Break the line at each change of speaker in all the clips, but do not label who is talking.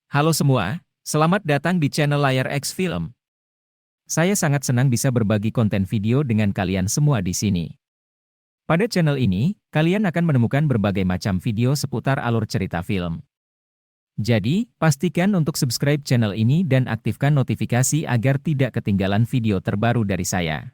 Halo semua, selamat datang di channel Layar X Film. Saya sangat senang bisa berbagi konten video dengan kalian semua di sini. Pada channel ini, kalian akan menemukan berbagai macam video seputar alur cerita film. Jadi, pastikan untuk subscribe channel ini dan aktifkan notifikasi agar tidak ketinggalan video terbaru dari saya.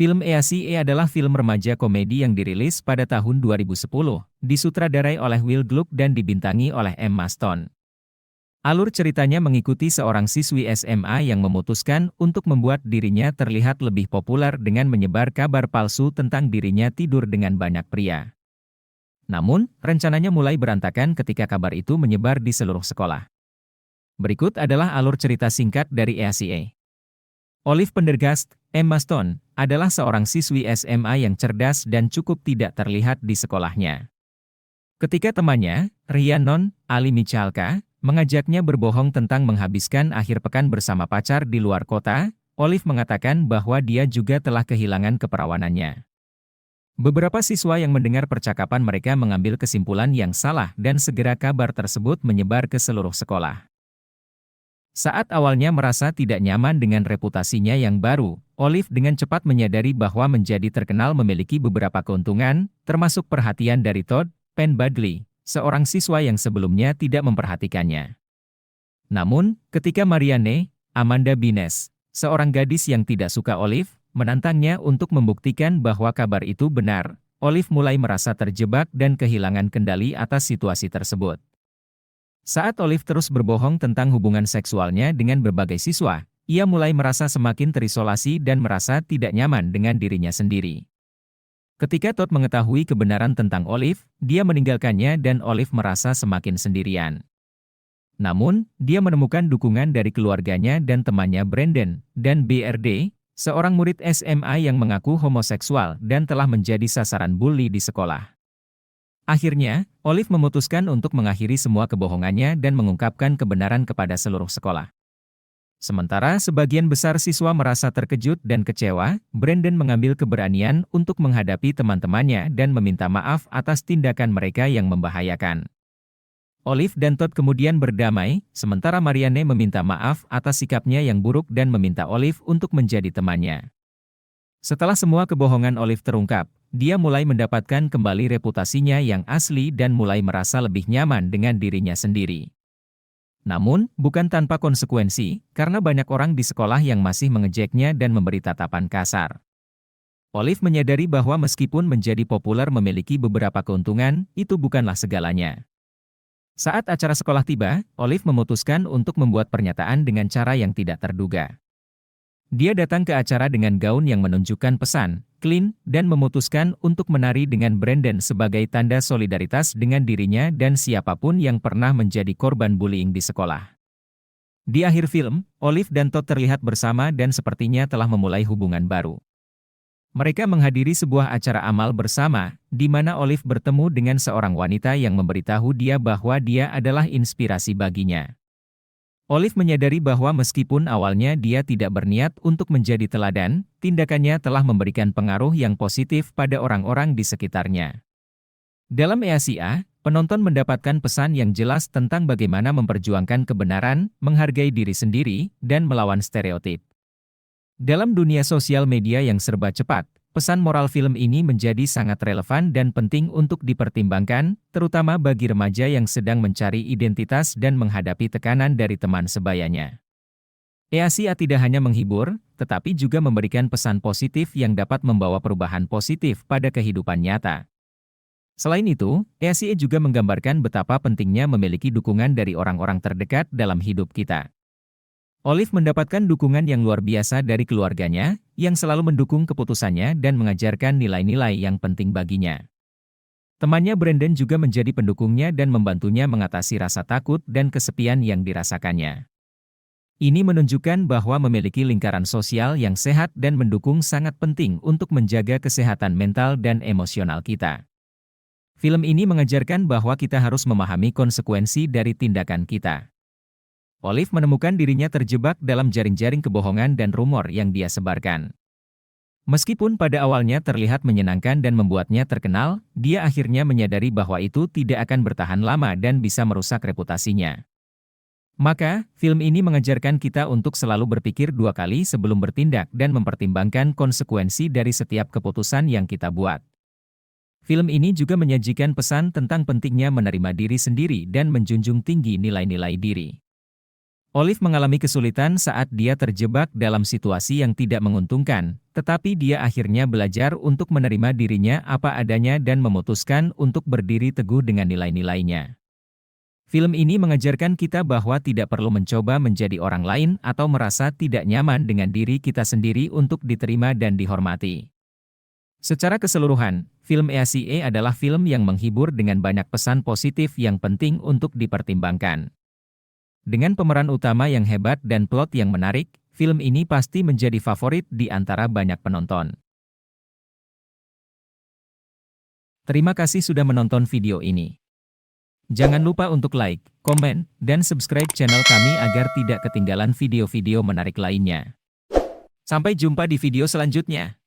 Film EACE adalah film remaja komedi yang dirilis pada tahun 2010, disutradarai oleh Will Gluck dan dibintangi oleh Emma Stone. Alur ceritanya mengikuti seorang siswi SMA yang memutuskan untuk membuat dirinya terlihat lebih populer dengan menyebar kabar palsu tentang dirinya tidur dengan banyak pria. Namun, rencananya mulai berantakan ketika kabar itu menyebar di seluruh sekolah. Berikut adalah alur cerita singkat dari EACE. Olive Pendergast, Emma Stone, adalah seorang siswi SMA yang cerdas dan cukup tidak terlihat di sekolahnya. Ketika temannya, Rhiannon, Ali Michalka, mengajaknya berbohong tentang menghabiskan akhir pekan bersama pacar di luar kota, Olive mengatakan bahwa dia juga telah kehilangan keperawanannya. Beberapa siswa yang mendengar percakapan mereka mengambil kesimpulan yang salah dan segera kabar tersebut menyebar ke seluruh sekolah. Saat awalnya merasa tidak nyaman dengan reputasinya yang baru, Olive dengan cepat menyadari bahwa menjadi terkenal memiliki beberapa keuntungan, termasuk perhatian dari Todd Penbadley, seorang siswa yang sebelumnya tidak memperhatikannya. Namun, ketika Marianne, Amanda Bines, seorang gadis yang tidak suka Olive, menantangnya untuk membuktikan bahwa kabar itu benar, Olive mulai merasa terjebak dan kehilangan kendali atas situasi tersebut. Saat Olive terus berbohong tentang hubungan seksualnya dengan berbagai siswa, ia mulai merasa semakin terisolasi dan merasa tidak nyaman dengan dirinya sendiri. Ketika Todd mengetahui kebenaran tentang Olive, dia meninggalkannya dan Olive merasa semakin sendirian. Namun, dia menemukan dukungan dari keluarganya dan temannya Brandon, dan BRD, seorang murid SMA yang mengaku homoseksual dan telah menjadi sasaran bully di sekolah. Akhirnya, Olive memutuskan untuk mengakhiri semua kebohongannya dan mengungkapkan kebenaran kepada seluruh sekolah. Sementara sebagian besar siswa merasa terkejut dan kecewa, Brandon mengambil keberanian untuk menghadapi teman-temannya dan meminta maaf atas tindakan mereka yang membahayakan. Olive dan Todd kemudian berdamai, sementara Marianne meminta maaf atas sikapnya yang buruk dan meminta Olive untuk menjadi temannya. Setelah semua kebohongan Olive terungkap, dia mulai mendapatkan kembali reputasinya yang asli dan mulai merasa lebih nyaman dengan dirinya sendiri. Namun, bukan tanpa konsekuensi, karena banyak orang di sekolah yang masih mengejeknya dan memberi tatapan kasar. Olive menyadari bahwa meskipun menjadi populer memiliki beberapa keuntungan, itu bukanlah segalanya. Saat acara sekolah tiba, Olive memutuskan untuk membuat pernyataan dengan cara yang tidak terduga. Dia datang ke acara dengan gaun yang menunjukkan pesan, clean, dan memutuskan untuk menari dengan Brandon sebagai tanda solidaritas dengan dirinya dan siapapun yang pernah menjadi korban bullying di sekolah. Di akhir film, Olive dan Todd terlihat bersama dan sepertinya telah memulai hubungan baru. Mereka menghadiri sebuah acara amal bersama, di mana Olive bertemu dengan seorang wanita yang memberitahu dia bahwa dia adalah inspirasi baginya. Olive menyadari bahwa meskipun awalnya dia tidak berniat untuk menjadi teladan, tindakannya telah memberikan pengaruh yang positif pada orang-orang di sekitarnya. Dalam EACA, penonton mendapatkan pesan yang jelas tentang bagaimana memperjuangkan kebenaran, menghargai diri sendiri, dan melawan stereotip. Dalam dunia sosial media yang serba cepat, pesan moral film ini menjadi sangat relevan dan penting untuk dipertimbangkan, terutama bagi remaja yang sedang mencari identitas dan menghadapi tekanan dari teman sebayanya. EACA tidak hanya menghibur, tetapi juga memberikan pesan positif yang dapat membawa perubahan positif pada kehidupan nyata. Selain itu, EACA juga menggambarkan betapa pentingnya memiliki dukungan dari orang-orang terdekat dalam hidup kita. Olive mendapatkan dukungan yang luar biasa dari keluarganya, yang selalu mendukung keputusannya dan mengajarkan nilai-nilai yang penting baginya. Temannya Brandon juga menjadi pendukungnya dan membantunya mengatasi rasa takut dan kesepian yang dirasakannya. Ini menunjukkan bahwa memiliki lingkaran sosial yang sehat dan mendukung sangat penting untuk menjaga kesehatan mental dan emosional kita. Film ini mengajarkan bahwa kita harus memahami konsekuensi dari tindakan kita. Olive menemukan dirinya terjebak dalam jaring-jaring kebohongan dan rumor yang dia sebarkan. Meskipun pada awalnya terlihat menyenangkan dan membuatnya terkenal, dia akhirnya menyadari bahwa itu tidak akan bertahan lama dan bisa merusak reputasinya. Maka, film ini mengajarkan kita untuk selalu berpikir dua kali sebelum bertindak dan mempertimbangkan konsekuensi dari setiap keputusan yang kita buat. Film ini juga menyajikan pesan tentang pentingnya menerima diri sendiri dan menjunjung tinggi nilai-nilai diri. Olive mengalami kesulitan saat dia terjebak dalam situasi yang tidak menguntungkan, tetapi dia akhirnya belajar untuk menerima dirinya apa adanya dan memutuskan untuk berdiri teguh dengan nilai-nilainya. Film ini mengajarkan kita bahwa tidak perlu mencoba menjadi orang lain atau merasa tidak nyaman dengan diri kita sendiri untuk diterima dan dihormati. Secara keseluruhan, film ACA adalah film yang menghibur dengan banyak pesan positif yang penting untuk dipertimbangkan. Dengan pemeran utama yang hebat dan plot yang menarik, film ini pasti menjadi favorit di antara banyak penonton. Terima kasih sudah menonton video ini. Jangan lupa untuk like, komen, dan subscribe channel kami agar tidak ketinggalan video-video menarik lainnya. Sampai jumpa di video selanjutnya.